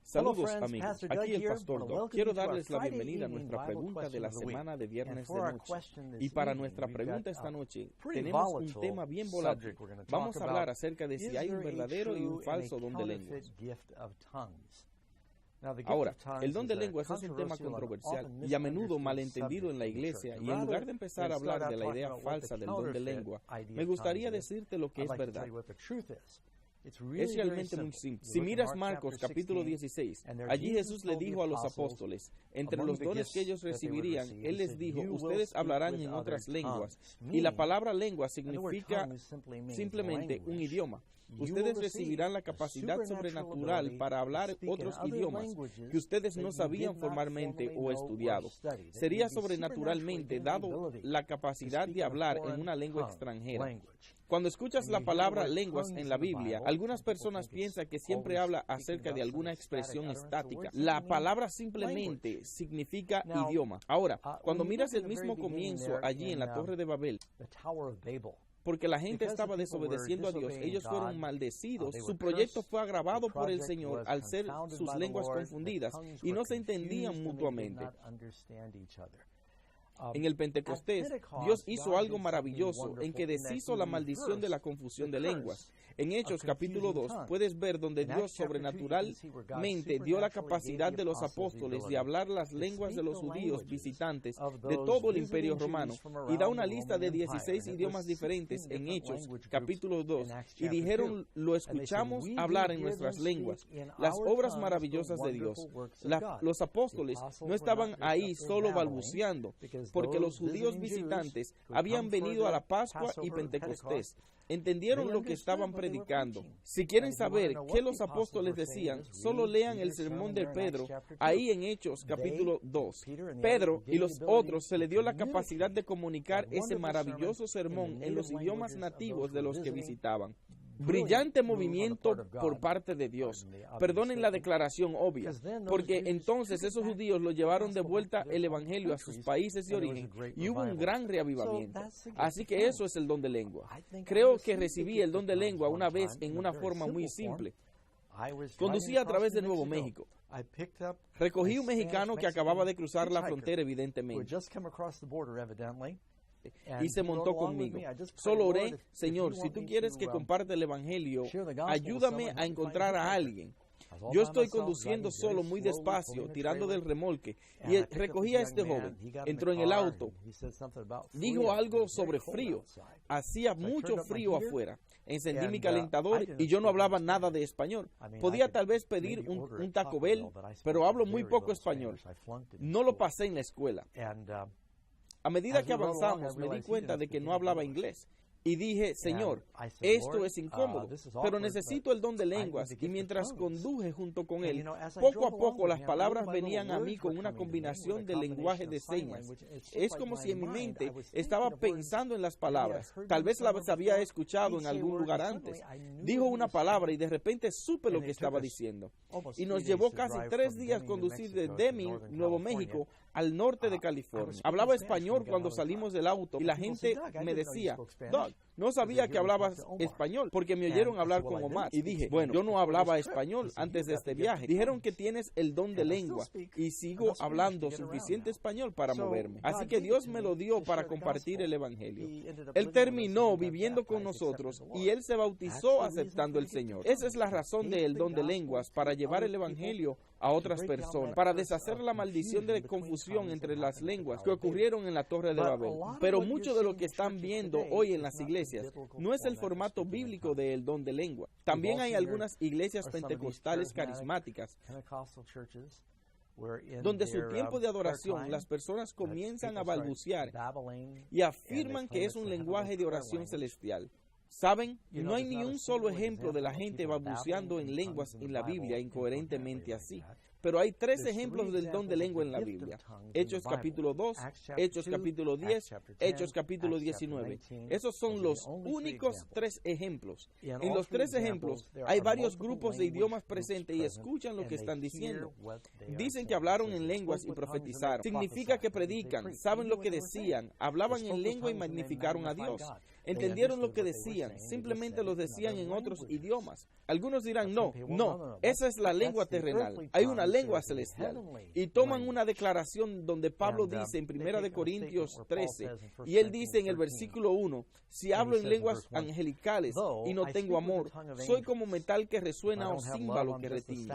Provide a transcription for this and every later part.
Saludos amigos, aquí el Pastor Doug. Quiero darles la bienvenida a nuestra pregunta de la semana de viernes de noche. Y para nuestra pregunta esta noche tenemos un tema bien volátil. Vamos a hablar acerca de si hay un verdadero y un falso don de lenguas. Ahora, el don de lenguas es un tema controversial y a menudo malentendido en la iglesia, y en lugar de empezar a hablar de la idea falsa del don de lengua, me gustaría decirte lo que es verdad. Es realmente muy simple. Si miras Marcos capítulo 16, allí Jesús le dijo a los apóstoles, entre los dones que ellos recibirían, Él les dijo, ustedes hablarán en otras lenguas. Y la palabra lengua significa simplemente un idioma. Ustedes recibirán la capacidad sobrenatural para hablar otros idiomas que ustedes no sabían formalmente o estudiado. Sería sobrenaturalmente dado la capacidad de hablar en una lengua extranjera. Cuando escuchas la palabra lenguas en la Biblia, algunas personas piensan que siempre habla acerca de alguna expresión estática. La palabra simplemente significa idioma. Ahora, cuando miras el mismo comienzo allí en la Torre de Babel, porque la gente estaba desobedeciendo a Dios, ellos fueron maldecidos, su proyecto fue agravado por el Señor al ser sus lenguas confundidas y no se entendían mutuamente. En el Pentecostés, Dios hizo algo maravilloso en que deshizo la maldición de la confusión de lenguas. En Hechos capítulo 2 puedes ver donde Dios sobrenaturalmente dio la capacidad de los apóstoles de hablar las lenguas de los judíos visitantes de todo el imperio romano, y da una lista de 16 idiomas diferentes en Hechos capítulo 2, y dijeron, lo escuchamos hablar en nuestras lenguas, las obras maravillosas de Dios. Los apóstoles no estaban ahí solo balbuceando, porque los judíos visitantes habían venido a la Pascua y Pentecostés. Entendieron lo que estaban predicando. Si quieren saber qué los apóstoles decían, solo lean el sermón de Pedro, ahí en Hechos capítulo 2. Pedro y los otros se le dio la capacidad de comunicar ese maravilloso sermón en los idiomas nativos de los que visitaban. Brillante movimiento por parte de Dios. Perdonen la declaración obvia, porque entonces esos judíos lo llevaron de vuelta el evangelio a sus países de origen y hubo un gran reavivamiento. Así que eso es el don de lengua. Creo que recibí el don de lengua una vez en una forma muy simple. Conducía a través de Nuevo México. Recogí un mexicano que acababa de cruzar la frontera, evidentemente, y se montó conmigo. Solo oré, Señor, si tú quieres que comparte el evangelio, ayúdame a encontrar a alguien. Yo estoy conduciendo solo muy despacio, tirando del remolque, y recogí a este joven. Entró en el auto, dijo algo sobre frío. Hacía mucho frío afuera. Encendí mi calentador y yo no hablaba nada de español. Podía tal vez pedir un Taco Bell, pero hablo muy poco español. No lo pasé en la escuela. A medida que avanzamos, me di cuenta de que no hablaba inglés. Y dije, Señor, esto es incómodo, pero necesito el don de lenguas. Y mientras conduje junto con él, poco a poco las palabras venían a mí con una combinación de lenguaje de señas. Es como si en mi mente estaba pensando en las palabras. Tal vez las había escuchado en algún lugar antes. Dijo una palabra y de repente supe lo que estaba diciendo. Y nos llevó casi 3 días conducir de Deming, Nuevo México, al norte de California. Hablaba español cuando salimos del auto y la gente me decía, Doug, no sabía que hablabas español porque me oyeron hablar con Omar. Y dije, bueno, yo no hablaba español antes de este viaje. Dijeron que tienes el don de lengua y sigo hablando suficiente español para moverme. Así que Dios me lo dio para compartir el evangelio. Él terminó viviendo con nosotros y él se bautizó aceptando el Señor. Esa es la razón del don de lenguas, para llevar el evangelio a otras personas, para deshacer la maldición de confusión entre las lenguas que ocurrieron en la Torre de Babel. Pero mucho de lo que están viendo hoy en las iglesias no es el formato bíblico del don de lengua. También hay algunas iglesias pentecostales carismáticas donde su tiempo de adoración las personas comienzan a balbucear y afirman que es un lenguaje de oración celestial. ¿Saben? No hay ni un solo ejemplo de la gente balbuceando en lenguas en la Biblia incoherentemente así. pero hay 3 ejemplos del don de lengua en la Biblia. Hechos capítulo 2, Hechos capítulo 10, Hechos capítulo 19. Esos son los únicos 3 ejemplos. En los 3 ejemplos hay varios grupos de idiomas presentes y escuchan lo que están diciendo. Dicen que hablaron en lenguas y profetizaron. Significa que predican, saben lo que decían, hablaban en lengua y magnificaron a Dios. Entendieron lo que decían, simplemente lo decían en otros idiomas. Algunos dirán, no, esa es la lengua terrenal, hay una lengua celestial. Y toman una declaración donde Pablo dice en 1 Corintios 13, y él dice en el versículo 1, si hablo en lenguas angelicales y no tengo amor, soy como metal que resuena o címbalo que retiñe.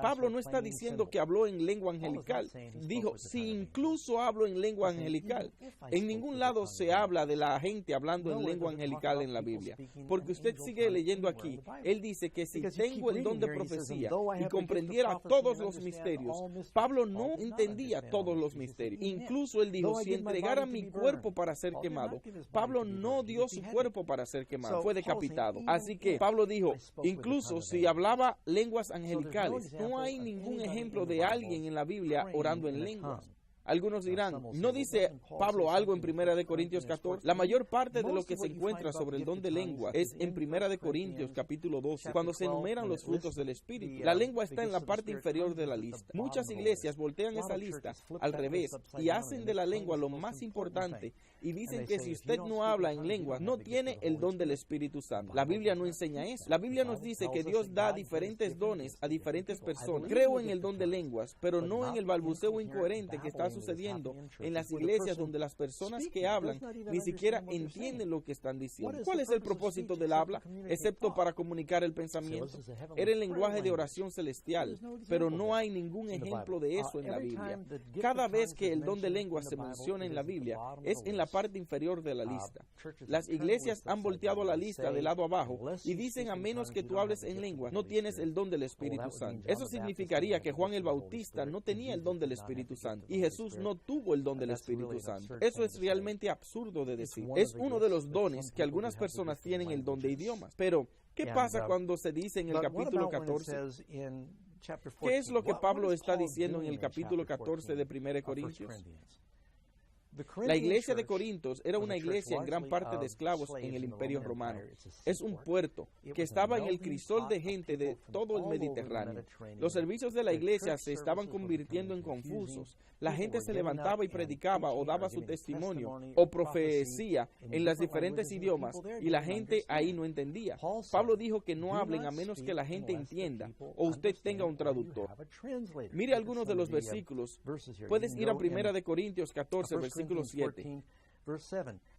Pablo no está diciendo que habló en lengua angelical, dijo, si incluso hablo en lengua angelical. En ningún lado se habla de la gente hablando en lengua angelical en la Biblia, porque usted sigue leyendo aquí, él dice que si tengo el don de profecía y comprendiera todos los misterios, Pablo no entendía todos los misterios. Incluso él dijo, si entregara mi cuerpo para ser quemado, Pablo no dio su cuerpo para ser quemado, fue decapitado. Así que Pablo dijo, incluso si hablaba lenguas angelicales, no hay ningún ejemplo de alguien en la Biblia orando en lenguas. Algunos dirán, ¿no dice Pablo algo en 1 Corintios 14? La mayor parte de lo que se encuentra sobre el don de lengua es en 1 Corintios capítulo 12, cuando se enumeran los frutos del Espíritu. La lengua está en la parte inferior de la lista. Muchas iglesias voltean esa lista al revés y hacen de la lengua lo más importante y dicen que si usted no habla en lenguas, no tiene el don del Espíritu Santo. La Biblia no enseña eso. La Biblia nos dice que Dios da diferentes dones a diferentes personas. Creo en el don de lenguas, pero no en el balbuceo incoherente que está sucediendo en las iglesias donde las personas que hablan ni siquiera entienden lo que están diciendo. ¿Cuál es el propósito del habla? Excepto para comunicar el pensamiento. Era el lenguaje de oración celestial, pero no hay ningún ejemplo de eso en la Biblia. Cada vez que el don de lenguas se menciona en la Biblia, es en la parte inferior de la lista. Las iglesias han volteado la lista de lado abajo y dicen, a menos que tú hables en lenguas, no tienes el don del Espíritu Santo. Eso significaría que Juan el Bautista no tenía el don del Espíritu Santo y Jesús no tuvo el don del Espíritu Santo. Eso es realmente absurdo de decir. Es uno de los dones que algunas personas tienen, el don de idiomas. Pero, ¿qué pasa cuando se dice en el capítulo 14? ¿Qué es lo que Pablo está diciendo en el capítulo 14 de 1 Corintios? La iglesia de Corintios era una iglesia en gran parte de esclavos en el Imperio Romano. Es un puerto que estaba en el crisol de gente de todo el Mediterráneo. Los servicios de la iglesia se estaban convirtiendo en confusos. La gente se levantaba y predicaba o daba su testimonio o profecía en los diferentes idiomas y la gente ahí no entendía. Pablo dijo que no hablen a menos que la gente entienda o usted tenga un traductor. Mire algunos de los versículos. Puedes ir a 1 Corintios 14, versículo 7.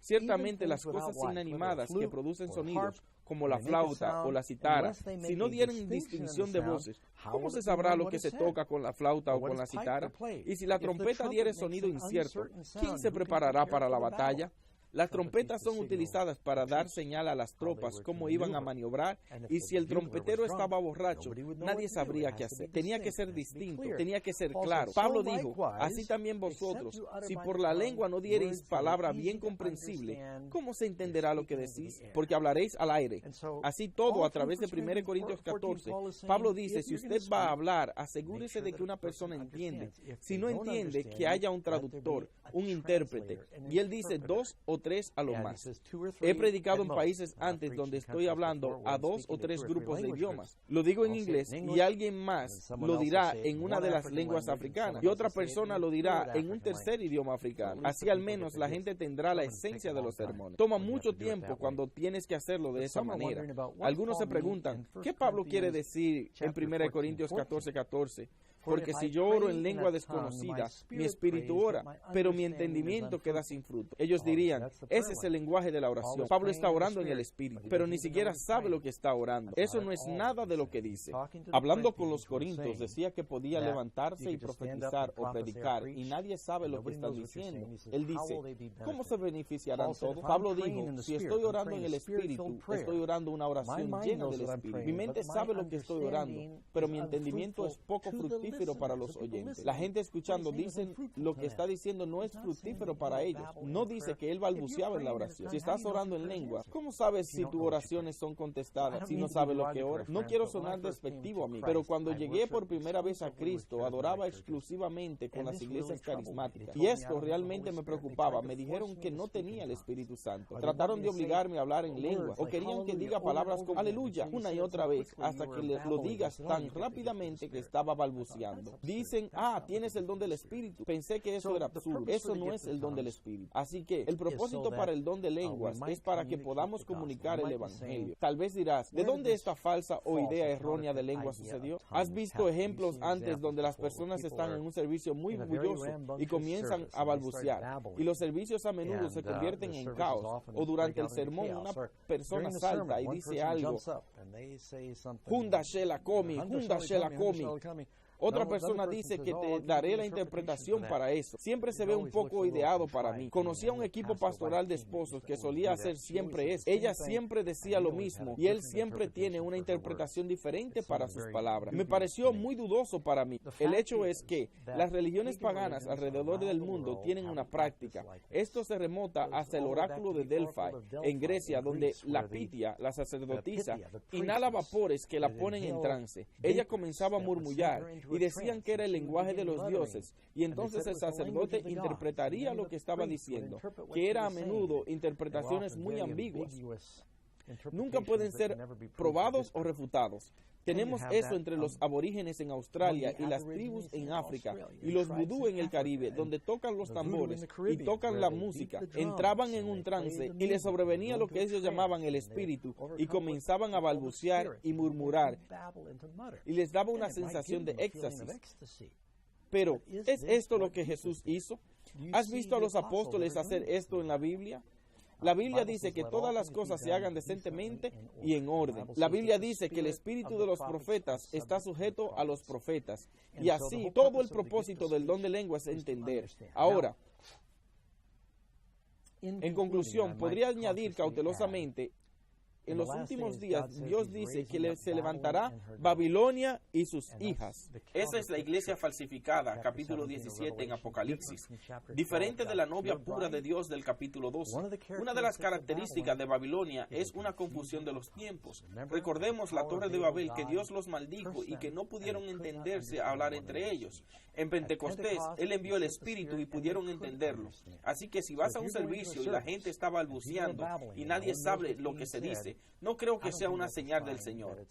Ciertamente las cosas inanimadas que producen sonidos, como la flauta o la citara, si no dieren distinción de voces, ¿cómo se sabrá lo que se toca con la flauta o con la citara? Y si la trompeta diere sonido incierto, ¿quién se preparará para la batalla? Las trompetas son utilizadas para dar señal a las tropas cómo iban a maniobrar, y si el trompetero estaba borracho, nadie sabría qué hacer. Tenía que ser distinto, tenía que ser claro. Pablo dijo, así también vosotros, si por la lengua no diereis palabra bien comprensible, ¿cómo se entenderá lo que decís? Porque hablaréis al aire. Así todo, a través de 1 Corintios 14, Pablo dice, si usted va a hablar, asegúrese de que una persona entiende. Si no entiende, que haya un traductor, un intérprete. Y él dice 2 o 3 a lo más. He predicado en países antes donde estoy hablando a 2 o 3 grupos de idiomas. Lo digo en inglés y alguien más lo dirá en una de las lenguas africanas y otra persona lo dirá en un tercer idioma africano. Así al menos la gente tendrá la esencia de los sermones. Toma mucho tiempo cuando tienes que hacerlo de esa manera. Algunos se preguntan, ¿qué Pablo quiere decir en 1 Corintios 14:14? Porque si yo oro en lengua desconocida, mi espíritu ora, pero mi entendimiento queda sin fruto. Ellos dirían, ese es el lenguaje de la oración. Pablo está orando en el espíritu, pero ni siquiera sabe lo que está orando. Eso no es nada de lo que dice. Hablando con los corintios, decía que podía levantarse y profetizar o predicar, y nadie sabe lo que están diciendo. Él dice, ¿cómo se beneficiarán todos? Pablo dijo, si estoy orando en el espíritu, estoy orando una oración llena del espíritu. Mi mente sabe lo que estoy orando, pero mi entendimiento es poco fructífero fructífero para los oyentes. La gente escuchando dicen lo que está diciendo no es fructífero para ellos. No dice que él balbuceaba en la oración. Si estás orando en lengua, ¿cómo sabes si tus oraciones son contestadas si no sabes lo que oras? No quiero sonar despectivo a mí, pero cuando llegué por primera vez a Cristo, adoraba exclusivamente con las iglesias carismáticas. Y esto realmente me preocupaba. Me dijeron que no tenía el Espíritu Santo. Trataron de obligarme a hablar en lengua, o querían que diga palabras como aleluya una y otra vez, hasta que lo digas tan rápidamente que estaba balbuceando. Dicen, tienes el don del Espíritu. Pensé que eso era absurdo. Eso no es el don del Espíritu. Así que el propósito para el don de lenguas es para que podamos comunicar el Evangelio. Tal vez dirás, ¿de dónde esta falsa o idea errónea de lengua sucedió? ¿Has visto ejemplos antes donde las personas están en un servicio muy bullicioso y comienzan a balbucear? Y los servicios a menudo se convierten en caos. O durante el sermón una persona salta y dice algo. Hunda Shela Komi, Hunda Shela Komi. Otra persona dice que te daré la interpretación para eso. Siempre se ve un poco ideado para mí. Conocí a un equipo pastoral de esposos que solía hacer siempre eso. Ella siempre decía lo mismo y él siempre tiene una interpretación diferente para sus palabras. Me pareció muy dudoso para mí. El hecho es que las religiones paganas alrededor del mundo tienen una práctica. Esto se remota hasta el oráculo de Delphi en Grecia, donde la Pitia, la sacerdotisa, inhala vapores que la ponen en trance. Ella comenzaba a murmullar y decían que era el lenguaje de los dioses, y entonces el sacerdote interpretaría lo que estaba diciendo, que era a menudo interpretaciones muy ambiguas. Nunca pueden ser probados o refutados. Tenemos eso entre los aborígenes en Australia y las tribus en África y los vudú en el Caribe, donde tocan los tambores y tocan la música. Entraban en un trance y les sobrevenía lo que ellos llamaban el espíritu y comenzaban a balbucear y murmurar y les daba una sensación de éxtasis. Pero, ¿es esto lo que Jesús hizo? ¿Has visto a los apóstoles hacer esto en la Biblia? La Biblia dice que todas las cosas se hagan decentemente y en orden. La Biblia dice que el espíritu de los profetas está sujeto a los profetas. Y así, todo el propósito del don de lengua es entender. Ahora, en conclusión, podría añadir cautelosamente, en los últimos días, Dios dice que se levantará Babilonia y sus hijas. Esa es la iglesia falsificada, capítulo 17 en Apocalipsis. Diferente de la novia pura de Dios del capítulo 12. Una de las características de Babilonia es una confusión de los tiempos. Recordemos la torre de Babel, que Dios los maldijo y que no pudieron entenderse a hablar entre ellos. En Pentecostés, Él envió el Espíritu y pudieron entenderlo. Así que si vas a un servicio y la gente está balbuceando y nadie sabe lo que se dice, no creo que sea una señal del Señor.